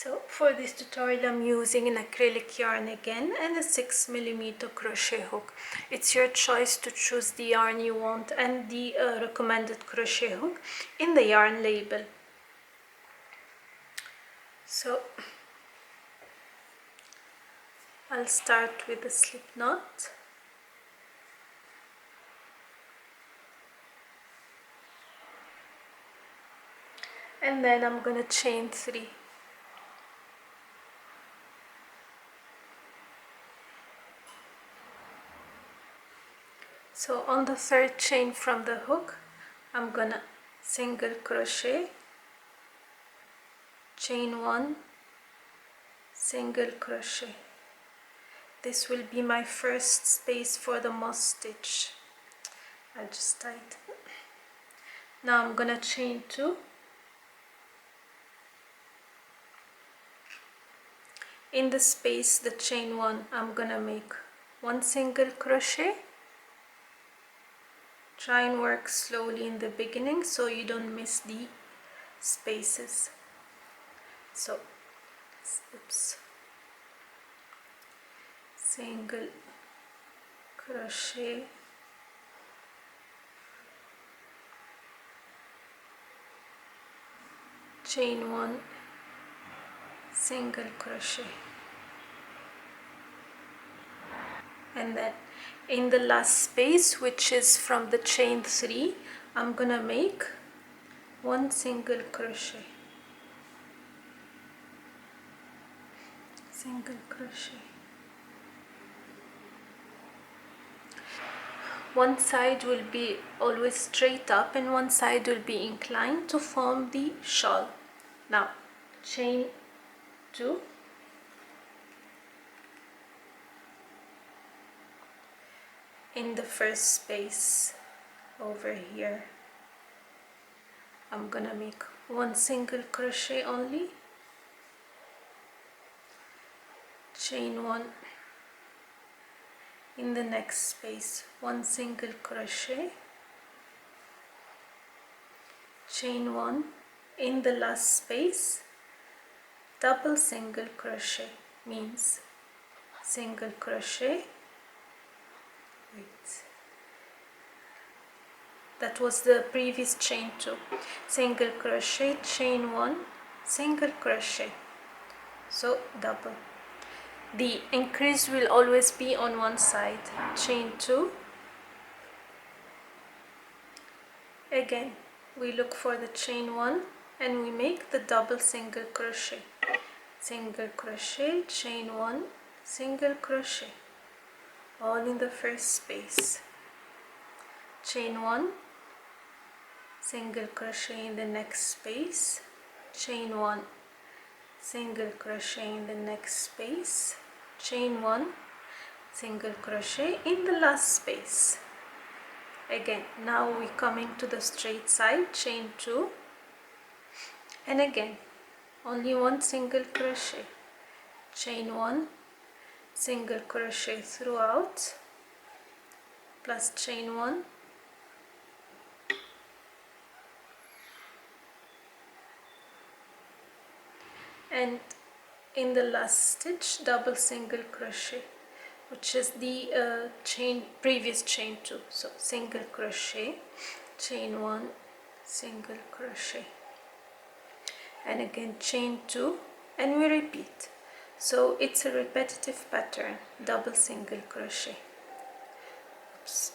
So for this tutorial I'm using an acrylic yarn again and a 6mm crochet hook. It's your choice to choose the yarn you want and the recommended crochet hook in the yarn label. So I'll start with a slip knot. And then I'm gonna chain 3. So on the third chain from the hook, I'm gonna single crochet, chain 1, single crochet. This will be my first space for the moss stitch. I'll just tighten. Now I'm gonna chain 2. In the space, the chain 1, I'm gonna make 1 single crochet. Try and work slowly in the beginning so you don't miss the spaces. So, oops, single crochet, chain 1, single crochet, and then in the last space, which is from the chain 3, I'm gonna make 1 single crochet, single crochet. One side will be always straight up and one side will be inclined to form the shawl. Now chain 2, in the first space over here I'm gonna make 1 single crochet only, chain 1, in the next space 1 single crochet, chain 1, in the last space double single crochet, means single crochet, that was the previous chain 2, single crochet, chain 1, single crochet, so double. The increase will always be on one side, chain 2, again we look for the chain 1 and we make the double single crochet, single crochet, chain 1, single crochet, all in the first space, chain 1, single crochet in the next space, chain 1, single crochet in the next space, chain 1, single crochet in the last space. Again, now we coming to the straight side, chain 2, and again only 1 single crochet, chain 1, single crochet throughout, plus chain 1, and in the last stitch double single crochet, which is the previous chain 2, so single crochet, chain 1, single crochet, and again chain 2, and we repeat. So it's a repetitive pattern, double single crochet. Oops.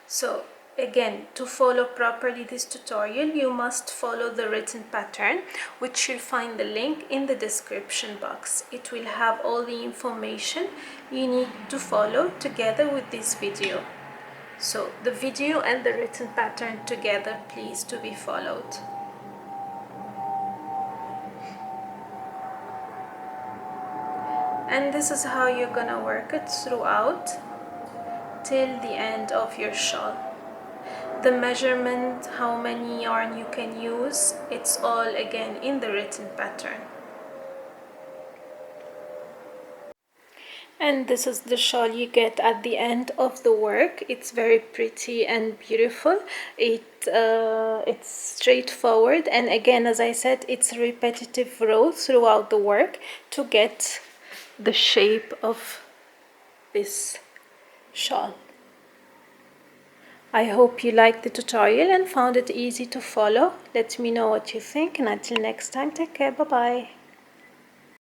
So again, to follow properly this tutorial, you must follow the written pattern, which you'll find the link in the description box. It will have all the information you need to follow together with this video. So the video and the written pattern together, please, to be followed. And this is how you're gonna work it throughout till the end of your shawl. The measurement, how many yarn you can use, it's all again in the written pattern. And this is the shawl you get at the end of the work. It's very pretty and beautiful. It's straightforward, and again, as I said, it's a repetitive row throughout the work to get the shape of this shawl. I hope you liked the tutorial and found it easy to follow. Let me know what you think, and until next time, take care. Bye bye.